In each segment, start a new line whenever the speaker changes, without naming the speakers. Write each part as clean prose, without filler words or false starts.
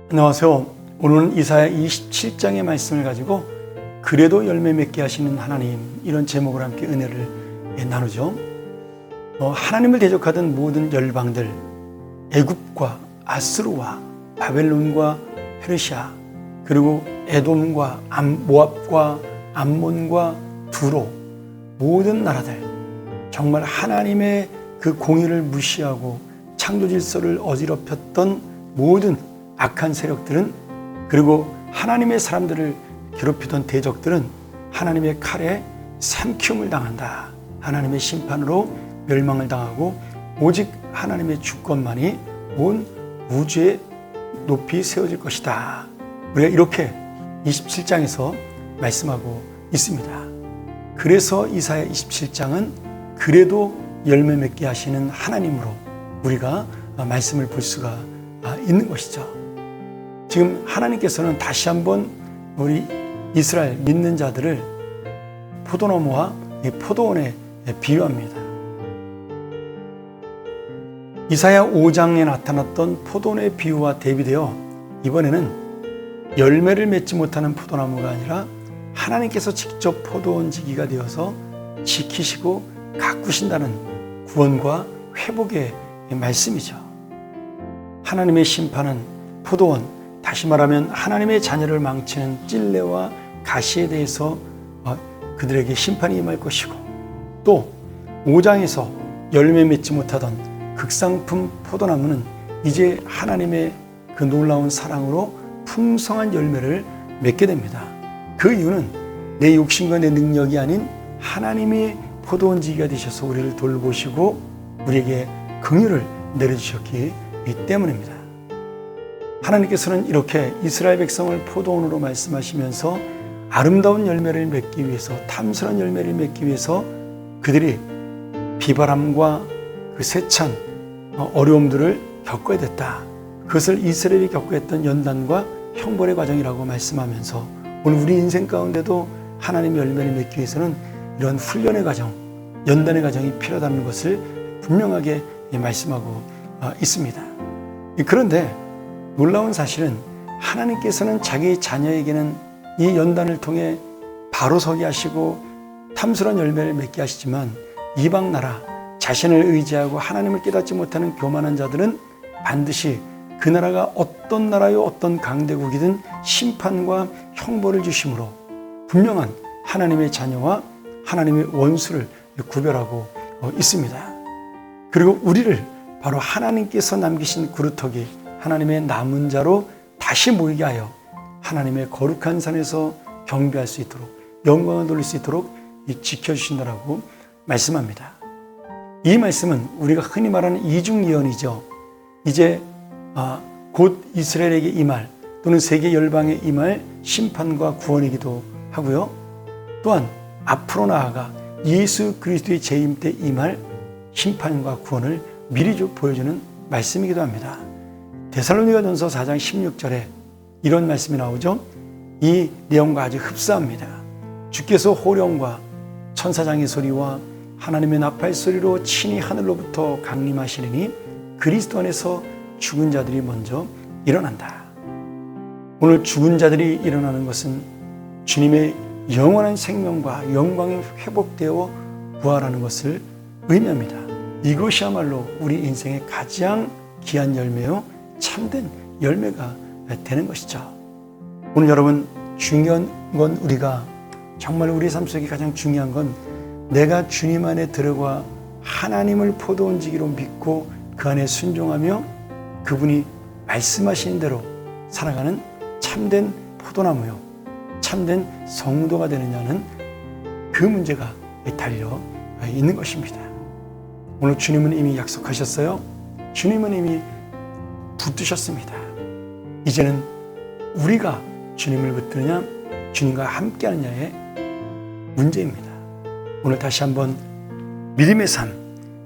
안녕하세요. 오늘은 이사야 27장의 말씀을 가지고 그래도 열매 맺게 하시는 하나님, 이런 제목으로 함께 은혜를 나누죠. 하나님을 대적하던 모든 열방들, 애굽과 아스루와 바벨론과 페르시아, 그리고 에돔과 모압과 암몬과 두로, 모든 나라들, 정말 하나님의 그 공의를 무시하고 창조 질서를 어지럽혔던 모든 악한 세력들은, 그리고 하나님의 사람들을 괴롭히던 대적들은 하나님의 칼에 삼키움을 당한다. 하나님의 심판으로 멸망을 당하고 오직 하나님의 주권만이 온 우주에 높이 세워질 것이다. 우리가 이렇게 27장에서 말씀하고 있습니다. 그래서 이사야 27장은 그래도 열매 맺게 하시는 하나님으로 우리가 말씀을 볼 수가 있는 것이죠. 지금 하나님께서는 다시 한번 우리 이스라엘 믿는 자들을 포도나무와 포도원에 비유합니다. 이사야 5장에 나타났던 포도원의 비유와 대비되어 이번에는 열매를 맺지 못하는 포도나무가 아니라 하나님께서 직접 포도원 지기가 되어서 지키시고 가꾸신다는 구원과 회복의 말씀이죠. 하나님의 심판은 포도원, 다시 말하면 하나님의 자녀를 망치는 찔레와 가시에 대해서 그들에게 심판이 임할 것이고, 또 5장에서 열매 맺지 못하던 극상품 포도나무는 이제 하나님의 그 놀라운 사랑으로 풍성한 열매를 맺게 됩니다. 그 이유는 내 욕심과 내 능력이 아닌 하나님이 포도원지기가 되셔서 우리를 돌보시고 우리에게 긍휼을 내려주셨기 때문입니다. 하나님께서는 이렇게 이스라엘 백성을 포도원으로 말씀하시면서 아름다운 열매를 맺기 위해서, 탐스러운 열매를 맺기 위해서 그들이 비바람과 그 세찬 어려움들을 겪어야 됐다. 그것을 이스라엘이 겪어야 했던 연단과 형벌의 과정이라고 말씀하면서 오늘 우리 인생 가운데도 하나님의 열매를 맺기 위해서는 이런 훈련의 과정, 연단의 과정이 필요하다는 것을 분명하게 말씀하고 있습니다. 그런데 놀라운 사실은 하나님께서는 자기 자녀에게는 이 연단을 통해 바로 서게 하시고 탐스러운 열매를 맺게 하시지만, 이방 나라, 자신을 의지하고 하나님을 깨닫지 못하는 교만한 자들은 반드시 그 나라가 어떤 나라요 어떤 강대국이든 심판과 형벌을 주심으로 분명한 하나님의 자녀와 하나님의 원수를 구별하고 있습니다. 그리고 우리를 바로 하나님께서 남기신 그루터기, 하나님의 남은 자로 다시 모이게 하여 하나님의 거룩한 산에서 경배할 수 있도록, 영광을 돌릴 수 있도록 지켜주신다라고 말씀합니다. 이 말씀은 우리가 흔히 말하는 이중예언이죠. 이제 곧 이스라엘에게 임할, 또는 세계 열방에 임할 심판과 구원이기도 하고요. 또한 앞으로 나아가 예수 그리스도의 재임 때 임할 심판과 구원을 미리 보여주는 말씀이기도 합니다. 데살로니가전서 4장 16절에 이런 말씀이 나오죠. 이 내용과 아주 흡사합니다. 주께서 호령과 천사장의 소리와 하나님의 나팔 소리로 친히 하늘로부터 강림하시리니 그리스도 안에서 죽은 자들이 먼저 일어난다. 오늘 죽은 자들이 일어나는 것은 주님의 영원한 생명과 영광이 회복되어 부활하는 것을 의미합니다. 이것이야말로 우리 인생의 가장 귀한 열매요, 참된 열매가 되는 것이죠. 오늘 여러분, 중요한 건, 우리가 정말 우리 삶 속에 가장 중요한 건 내가 주님 안에 들어가 하나님을 포도원지기로 믿고 그 안에 순종하며 그분이 말씀하시는 대로 살아가는 참된 포도나무요, 참된 성도가 되느냐는 그 문제가 달려 있는 것입니다. 오늘 주님은 이미 약속하셨어요. 주님은 이미 붙드셨습니다. 이제는 우리가 주님을 붙드느냐, 주님과 함께하느냐의 문제입니다. 오늘 다시 한번 믿음의 삶,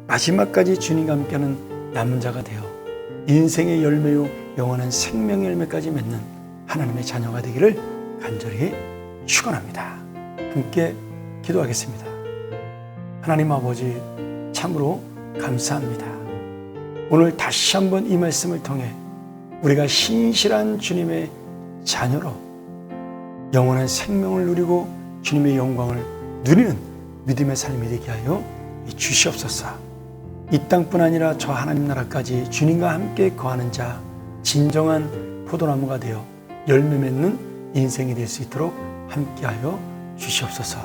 마지막까지 주님과 함께하는 남은 자가 되어 인생의 열매요 영원한 생명의 열매까지 맺는 하나님의 자녀가 되기를 간절히 축원합니다. 함께 기도하겠습니다. 하나님 아버지, 참으로 감사합니다. 오늘 다시 한번 이 말씀을 통해 우리가 신실한 주님의 자녀로 영원한 생명을 누리고 주님의 영광을 누리는 믿음의 삶이 되게 하여 주시옵소서. 이 땅뿐 아니라 저 하나님 나라까지 주님과 함께 거하는 자, 진정한 포도나무가 되어 열매 맺는 인생이 될 수 있도록 함께하여 주시옵소서.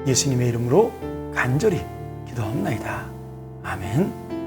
예수님의 이름으로 간절히 기도합나이다. 아멘.